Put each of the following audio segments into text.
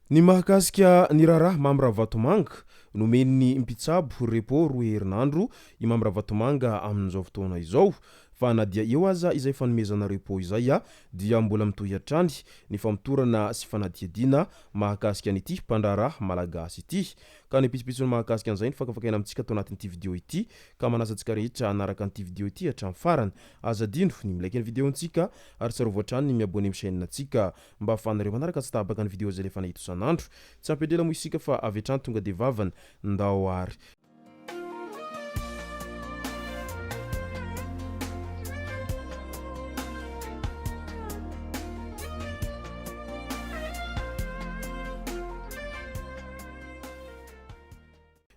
Ny mahakasika ny raharaha Mamra Vatomanga nomeny mpitsabo repo roa herinandro i Mamra Vatomanga amin'izao fotoana izao fa na dia eo aza izay fanomezana repo izay dia mbola mitohy hatrany ny famotorana sy fanadihadiana mahakasika an'ity mpandraharaha malagasy ity ka ny pisipitsony mahakasika an'izay ny fakafakaina amintsika tao anatin'ity video ity ka manasa antsika rehetra hanaraka an'ity video ity hatramin'ny farany azadino ny milaiky ny videontsika ary tsarovy hatrany ny miabone amin'ny chaîne antsika mba ahafahanareo manaraka tsy tabaka ny video zay lefa nahita isan'andro tsy ampedrela moa isika fa avy hatrany tonga de vavany ndao ary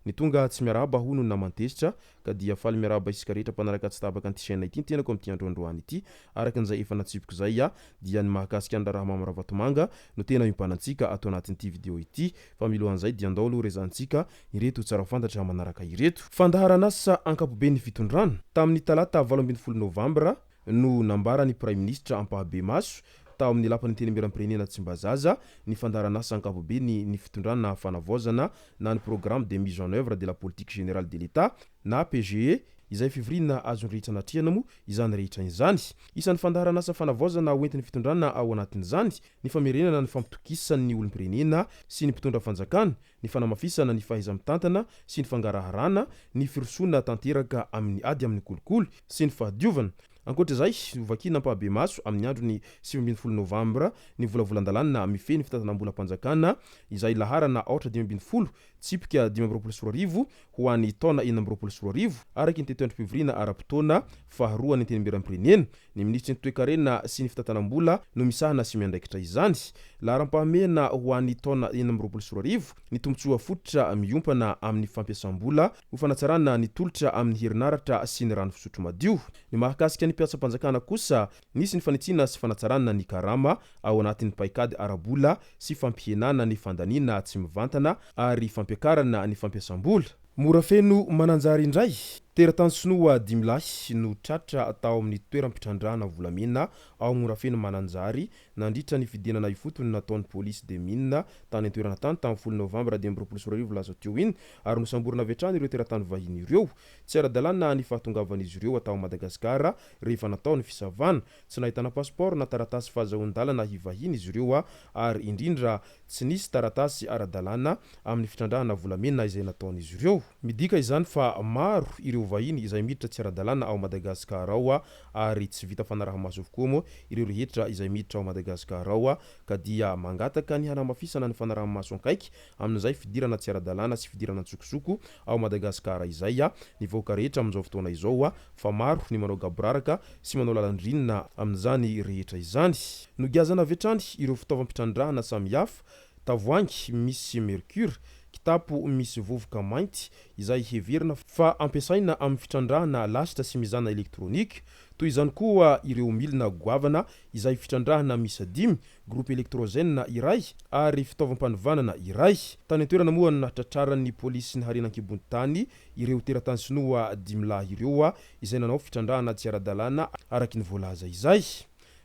ny tonga tsy miarahaba hono namantezitra ka dia faly miarahaba isika rehetra mpanaraka tsy tabaka an'ity chaîne ity tenako amin'ity androandroany ity araka an'izay efa natsipiko zay dia ny mahakasika ny raharaha Mamra Vatomanga no tena mimpanantsika atao anatin'ity video ity fa milohan'izay dia andao aloha rezantsika ireto tsara fantatra manaraka ireto fandaharana asa ankapobeny fitondrana tamin'ny talata 12 Novambra no nambarany Prime Ministre Ampahabemaso tao amin'ny lapan'ny teny miram-pirenena Tsimbazaza ny fandaharan'asa ankapobeny ny fitondrana fanavaozana na ny programme de mise en œuvre de la politique générale de l'État na PGE izay fivirina azony rehetra natriana moa izany rehetra izany isan'ny fandaharan'asa fanavaozana hoentin'ny fitondrana ao anatin'izany ny famerenana ny fampitokisan'ny olom-pirenena sy ny mpitondra fanjakana ny fanamafisana ny fahaiza-mitantana sy ny fangaraharana ny firosoana tanteraka amin'ny ady amin'ny kolokolo sy ny fahadiovana ankoatra zay vakina Ampahabemaso amin'ny androny 7 Novambra ny volavolan-dalàna mifeny fitantanambolam-panjakana izay laharana 812 tsipika 524 ho an'ny taona 424 araky ny tetondrom-pivirina ara-potoana faharoa ny teny miram-pirenena ny ministry ny toe-karena sy ny fitantanambola no misahana sy miandraikitra izany laharam-pahamehana ho an'ny taona 424 ny tombotsoa fototra miompana amin'ny fampiasam-bola ho fanatsarana ny tolotra amin'ny herinaratra sy ny rano fisotro madio ny mahakasika ny piatsa-panjakana kosa nisy ny fanitsina sy fanatsarana ny karama ao anatin'ny paikady arabola sy fampihenana ny fandaniana tsy mivantana ary fampiakarana ny fampiasam-bola mora feno mananjary indray teratany sinoa 10 lahy no tratra tao amin'ny toeram-pitrandrana volamena ao mora feno mananjary nandritra ny fidenana ifotony nataon'ny police de mine tany an-toerana tany tamin'ny 10 Novambra 2024 laza teo iny ary nosamborana avy hatrany ireo teratany vahiny ireo tsy ara-dalàna ny fahatongavan'izy ireo atao Madagasikara rehefa natao ny fisavana tsy nahitana passeport na taratasy fahazoan-dalana hivahiny izy ireo ary indrindra tsy nisy taratasy ara-dalàna amin'ny fitrandrahana volamena izay nataon'izy ireo midika izany fa maro ireo vahiny izay miditra tsy ara-dalàna ao Madagasikara ao ary tsy vita fanaraha-maso avokoa moa ireo rehetra izay miditra ao Madagasikara ao ka dia mangataka ny hanamafisana ny fanaraha-maso ankaiky amin'izay fidirana tsy ara-dalàna sy fidirana antsokosoko ao Madagasikara izay ny vahoaka rehetra amin'izao fotoana izao fa maro ny manao gaboraraka sy manao lalandrinina amin'izany rehetra izany nogiazana avy hatrany ireo fitaovam-pitrandrahana samihafa tavoahangy misy mercure kitapo misy vovoka mainty izay heverina fa ampiasaina amin'ny fitrandrahana lasitra sy mizana elektronika toy izany koa ireo milina goavana izay fitrandrahana misy 5 groupe elektrogène iray ary fitaovam-panovanana iray tany an-toerana moa natratraran'ny polisy ny harenan-kibony tany ireo teratany sinoa 10 lahy ireo izay nanao fitrandrahana tsy ara-dalàna araky ny voalaza izay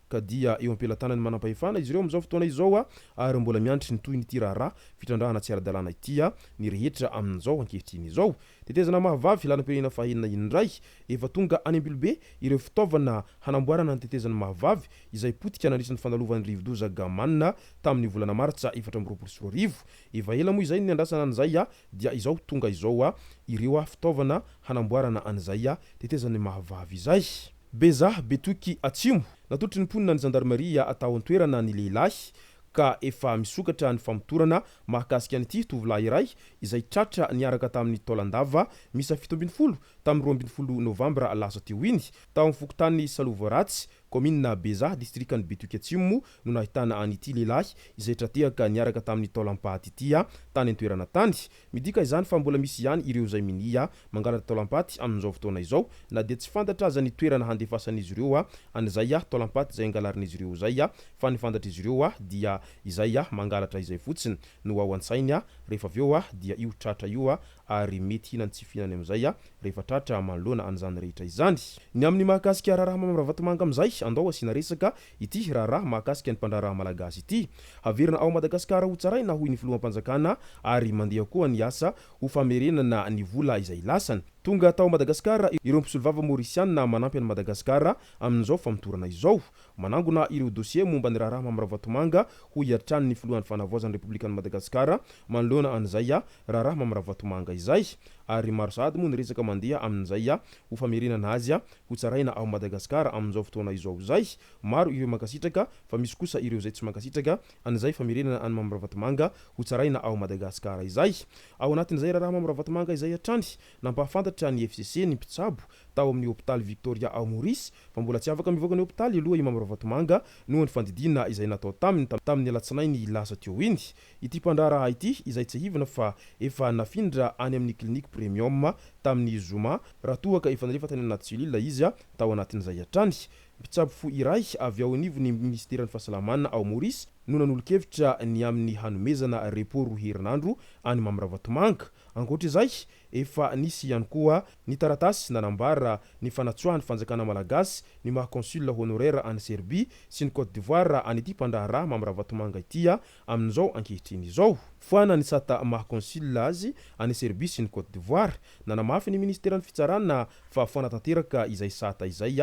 ka dia eo ampelantanany manam-pahefana izy ireo amin'izao fotoana izao ary mbola miandry ny toy ny tiraharaha fitrandrahana tsy ara-dalàna ity ny rehetra amin'izao ankehitriny izao tetezana mahavavy filanam-pirenena fahaenina indray efa tonga any Ambilobe ireo fitaovana hanamboarana ny tetezana mahavavy izay potika nandritra ny fandalovan'ny rivodoza gamanina tamin'ny volana martsa 2024 efa ela moa izay ny andrasana an'izay dia izao tonga izao ireo fitaovana hanamboarana an'izay tetezana mahavavy izay Beza Betoky Atsimo natotry ny mponina ny gendarmeria atao an-toerana ny lehilahy ka efa misokatra ny famotorana mahakasika an'ity tovolahy iray izay tratra niaraka tamin'ny taolandava misa 17 tamin'ny 12 Novambra lasa teo iny tao amin'ny fokotany Salovaratsy commune Beza districtany Betoky Atsimo no nahitana an'ity lehilahy izay tratehaka niaraka tamin'ny taolampaty ity tany an-toerana tany midika izany fa mbola misy ihany ireo izay minia mangalatra taolampaty amin'izao fotoana izao na dia tsy fantatra aza ny toerana handefasan'izy ireo an'izay taolampaty izay angalarin'izy ireo zay fa ny fantatra izy ireo dia izay mangalatra izay fotsiny no ao an-tsainy rehefa aveo dia io tratra io ary mety hinany tsy fihinany amin'izay rehefa tratra manoloana an'izany rehetra izany ny amin'ny mahakasika raharaha Mamra Vatomanga amin'izay andao asina resaka ity raharaha mahakasika ny mpandraraha malagasy ity. Haverina ao Madagasikara ho tsaraina hoy ny filoham-panjakana ary mandeha koa ny asa ho famerenana ny vola izay lasany. Tonga tao Madagasikara ireo mpisolovava Mauritiana manampy any Madagasikara amin'izao famitorana izao. Manangona ireo dossier momba ny raharaha Mamaravantomanga ho hiatrany ny filohan'ny fanavaozan'ny Republikan'i Madagasikara manoloana an'izay raharaha Mamaravantomanga izay. Ary maro sahady moa ny resaka mandeha amin'izay ho famerenana azy ho tsaraina ao Madagasikara amin'izao fotoana izao zay. Maro ireo mankasitraka fa misy kosa ireo zay tsy mankasitraka an'izay famerenana any Mamaravantomanga ho tsaraina ao Madagasikara izay. Ao anatin'izay raharaha Mamaravantomanga izay hatrany nampahafantatra ny FCC ny mpitsabo tao amin'ny hôpitaly Victoria ao Maurice fa mbola tsy afaka mivoaka ny hôpitaly aloha i Mamaravantomanga noho ny fandidina izay natao tamin'ny alatsinainy lasa teo iny. Ity mpandraraha ity izay tsy hivana fa efa nafindra any amin'ny clinique premium tamin'ny Zoma raha toa ka efa nalefa tany anaty cellule izy tao anatin'izay hatrany. Mpitsabo fo iray avy ao anivon'ny ministeran'ny fahasalamana ao Maurice no nanolo-kevitra ny amin'ny hanomezana report roa herinandro any Mamaravantomanga. Ankoatr'izay efa nisy ihany koa ny taratasy nanambara ny fanatsoahan'ny fanjakana malagasy ny maha-consul honoraire any Serbie sy ny Côte d'Ivoire an'ity mpandraharaha Mamaravantomanga ity amin'izao ankehitriny izao. Foana ny sata maha-consul azy any Serbie sy ny Côte d'Ivoire nanamafy ny ministeran'ny fitsarana fa foana tanteraka izay sata izay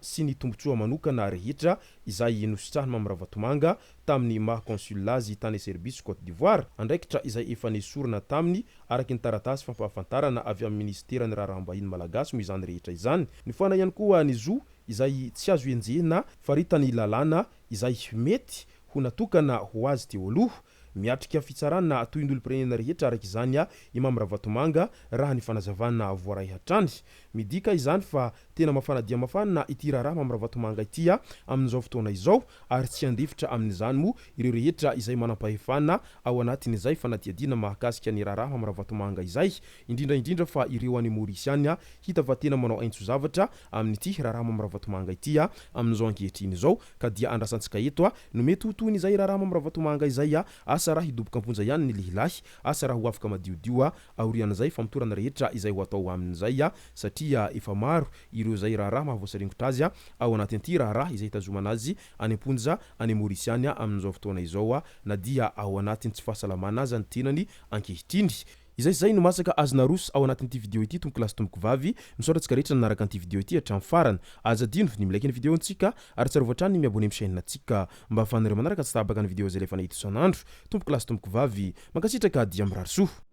sy ny tombotsoa manokana rehetra izay nositsahany Mamaravantomanga tamin'ny maha-consul azy tany Serbie sy Côte d'Ivoire. Andraikitra izay efa nisorona taminy araky ny taratasy fampahafantarana avy amin'ny ministeran'ny raharaham-bahiny malagasy mo izany rehetra izany. Ny foana ihany koa ny zo izay tsy azo enjehina faritany lalàna izay mety ho natokana ho azy teo aloha. Miatrika fitsarana toy ny olom-pirenena rehetra araky izany i Mamaravantomanga raha ny fanazavana voaray hatrany. Midika izany fa tena mafana dia mafana ity raharaha Mamaravantomanga ity amin'izao fotoana izao ary tsy andefitra amin'izany mo ireo rehetra izay manam-pahefana ao anatin'izay fanadihadiana mahakasika ny raharaha Mamaravantomanga izay. Indrindra fa ireo any Maurice any hita fa tena manao aintso zavatra amin'ity raharaha Mamaravantomanga ity amin'izao ankehitriny izao ka dia andrasantsika eto no mety ho toy ny izay raharaha Mamaravantomanga izay asa raha hidoboka amponja ihany ny lehilahy, asa raha ho afaka madiodio aorian'izay famotorana rehetra izay ho atao amin'izay satria efa maro ireo zay raharaha mahavoasaringotra azy ao anatin'ity raharaha izay tazomana azy any amponja any Maurice any amin'izao fotoana izao na dia ao anatin'ny tsy fahasalamana azy ny tenany ankehitriny. Izay no masaka azona roso ao anatin'ity vidéo ity tompoko lasy tompoko vavy misaotratsika rehetra nanaraka an'ity vidéo ity hatramin'ny farany. Azadino ny milaiky ny vidéo antsika ary tsarovatra ny miabone amin'ny chaîne antsika mba ahafahanareo manaraka tsy tabaka ny vidéo zay lefa nahita isan'andro. Tompoko lasy tompoko vavy mankasitraka dia mirary soa.